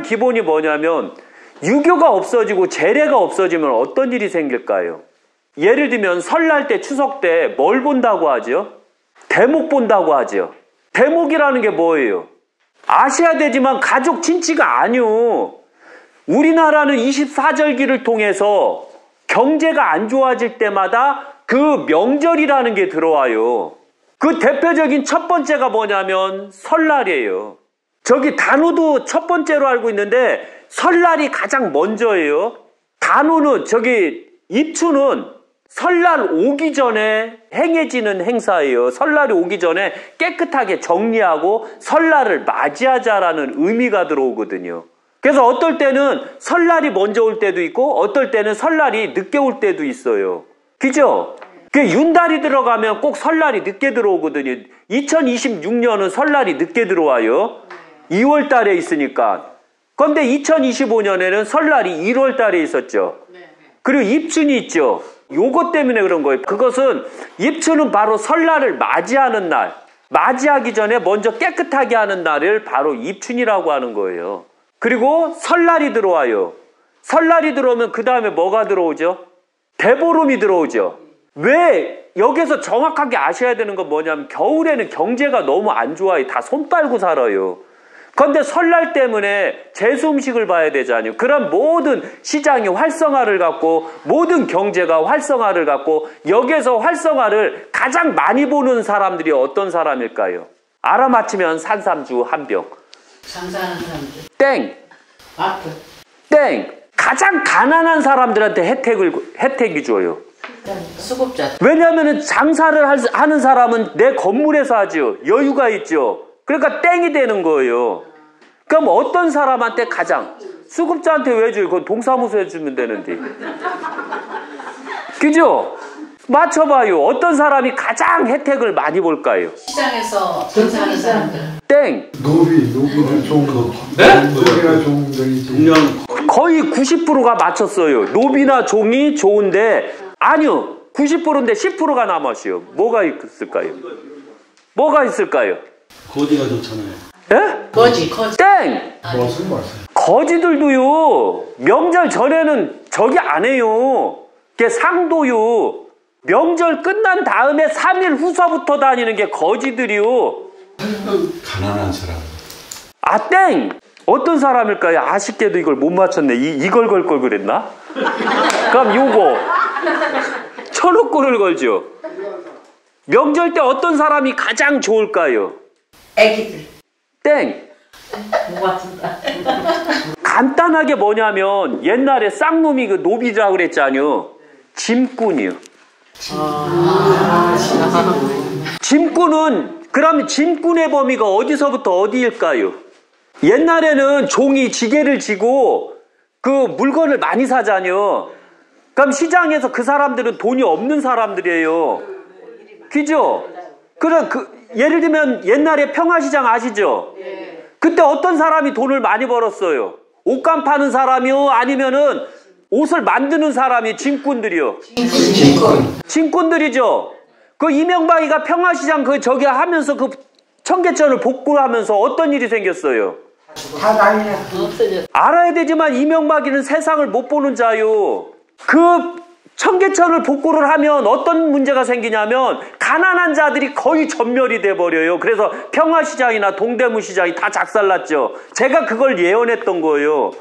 기본이 뭐냐면 유교가 없어지고 재래가 없어지면 어떤 일이 생길까요? 예를 들면 설날 때 추석 때 뭘 본다고 하죠? 대목 본다고 하죠. 대목이라는 게 뭐예요? 아셔야 되지만 가족 친치가 아니요. 우리나라는 24절기를 통해서 경제가 안 좋아질 때마다 그 명절이라는 게 들어와요. 그 대표적인 첫 번째가 뭐냐면 설날이에요. 저기 단오도 첫 번째로 알고 있는데 설날이 가장 먼저예요. 단오는 저기 입추는 설날 오기 전에 행해지는 행사예요. 설날이 오기 전에 깨끗하게 정리하고 설날을 맞이하자라는 의미가 들어오거든요. 그래서 어떨 때는 설날이 먼저 올 때도 있고 어떨 때는 설날이 늦게 올 때도 있어요. 그죠? 그 윤달이 들어가면 꼭 설날이 늦게 들어오거든요. 2026년은 설날이 늦게 들어와요. 2월 달에 있으니까. 그런데 2025년에는 설날이 1월 달에 있었죠. 그리고 입춘이 있죠. 요것 때문에 그런 거예요. 그것은 입춘은 바로 설날을 맞이하는 날, 맞이하기 전에 먼저 깨끗하게 하는 날을 바로 입춘이라고 하는 거예요. 그리고 설날이 들어와요. 설날이 들어오면 그 다음에 뭐가 들어오죠? 대보름이 들어오죠. 왜 여기서 정확하게 아셔야 되는 건 뭐냐면 겨울에는 경제가 너무 안 좋아요. 다 손 빨고 살아요. 그런데 설날 때문에 제수 음식을 봐야 되잖아요. 그럼 모든 시장이 활성화를 갖고 모든 경제가 활성화를 갖고 여기에서 활성화를 가장 많이 보는 사람들이 어떤 사람일까요? 알아맞히면 산삼주 한 병. 장사하는 사람들. 땡. 마트. 땡. 가장 가난한 사람들한테 혜택이 줘요. 수급자. 왜냐하면 장사를 하는 사람은 내 건물에서 하죠. 여유가 있죠. 그러니까 땡이 되는 거예요. 그럼 어떤 사람한테 가장? 수급자한테 왜 줘요? 그건 동사무소에 주면 되는데. 그죠? 맞춰봐요. 어떤 사람이 가장 혜택을 많이 볼까요? 시장에서 장사하는 사람들. 땡. 노비는 좋은 거. 네? 노비가 좋은 거이지. 거의 90%가 맞췄어요. 노비나 종이 좋은데 아니요. 90%인데 10%가 남았어요. 뭐가 있을까요? 뭐가 있을까요? 거지가 좋잖아요. 예? 거지. 땡! 무엇은 맞아요. 거지들도요. 명절 전에는 저기 안 해요. 그게 상도요. 명절 끝난 다음에 3일 후서부터 다니는 게 거지들이요. 가난한 사람. 아, 땡! 어떤 사람일까요? 아쉽게도 이걸 못 맞췄네. 이걸 걸 걸 그랬나? 그럼 요거 1,000원권을 걸죠. 명절 때 어떤 사람이 가장 좋을까요? 애기들. 땡! 못 맞춘다. 간단하게 뭐냐면 옛날에 쌍놈이 그 노비라고 그랬잖아요. 짐꾼이요. 짐꾼은 그러면 짐꾼의 범위가 어디서부터 어디일까요? 옛날에는 종이 지게를 지고 그 물건을 많이 사잖아요. 그럼 시장에서 그 사람들은 돈이 없는 사람들이에요. 그죠? 그럼 예를 들면 옛날에 평화시장 아시죠? 그때 어떤 사람이 돈을 많이 벌었어요? 옷감 파는 사람이요? 아니면은 옷을 만드는 사람이 짐꾼들이요? 짐꾼들이죠. 그 이명박이가 평화시장 저기 하면서 그 청계천을 복구하면서 어떤 일이 생겼어요? 다 난리 났어. 알아야 되지만 이명박이는 세상을 못 보는 자요. 그 청계천을 복구를 하면 어떤 문제가 생기냐면 가난한 자들이 거의 전멸이 돼버려요. 그래서 평화시장이나 동대문시장이 다 작살났죠. 제가 그걸 예언했던 거예요.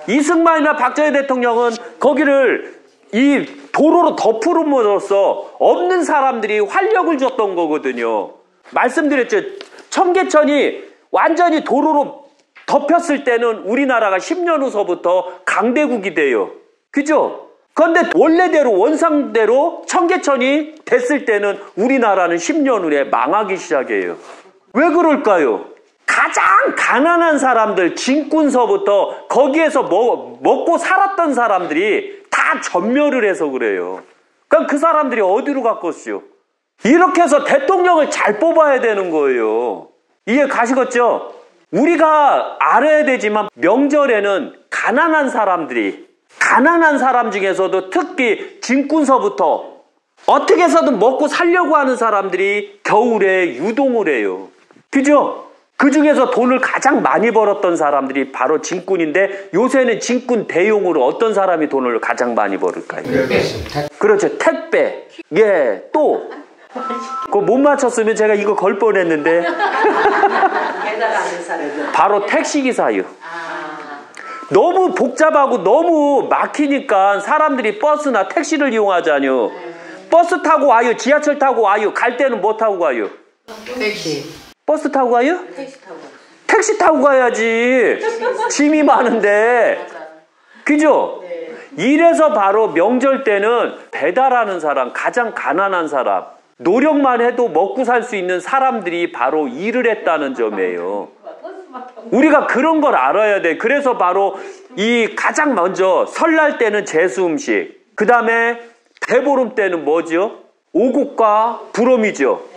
이승만이나 박정희 대통령은 거기를 이 도로로 덮으름으로써 없는 사람들이 활력을 줬던 거거든요. 말씀드렸죠. 청계천이 완전히 도로로 덮였을 때는 우리나라가 10년 후서부터 강대국이 돼요. 그죠? 그런데 원래대로 원상대로 청계천이 됐을 때는 우리나라는 10년 후에 망하기 시작해요. 왜 그럴까요? 가장 가난한 사람들, 짐꾼서부터 거기에서 먹고 살았던 사람들이 다 전멸을 해서 그래요. 그럼 그 사람들이 어디로 갔겠어요? 이렇게 해서 대통령을 잘 뽑아야 되는 거예요. 이해 가시겠죠? 우리가 알아야 되지만 명절에는 가난한 사람 중에서도 특히 짐꾼서부터 어떻게 해서든 먹고 살려고 하는 사람들이 겨울에 유동을 해요. 그죠? 그 중에서 돈을 가장 많이 벌었던 사람들이 바로 진꾼인데 요새는 진꾼 대용으로 어떤 사람이 돈을 가장 많이 벌을까요? 그렇죠. 택배. 예, 또. 그거 못 맞췄으면 제가 이거 걸 뻔했는데. 바로 택시기사요. 너무 복잡하고 너무 막히니까 사람들이 버스나 택시를 이용하잖아요. 버스 타고 와요. 지하철 타고 와요. 갈 때는 뭐 타고 가요? 택시. 버스 타고 가요? 택시 타고 가야지. 짐이 많은데. 그죠? 이래서 바로 명절 때는 배달하는 사람, 가장 가난한 사람, 노력만 해도 먹고 살 수 있는 사람들이 바로 일을 했다는 점이에요. 우리가 그런 걸 알아야 돼. 그래서 바로 이 가장 먼저 설날 때는 제수 음식, 그 다음에 대보름 때는 뭐죠? 오곡과 부럼이죠.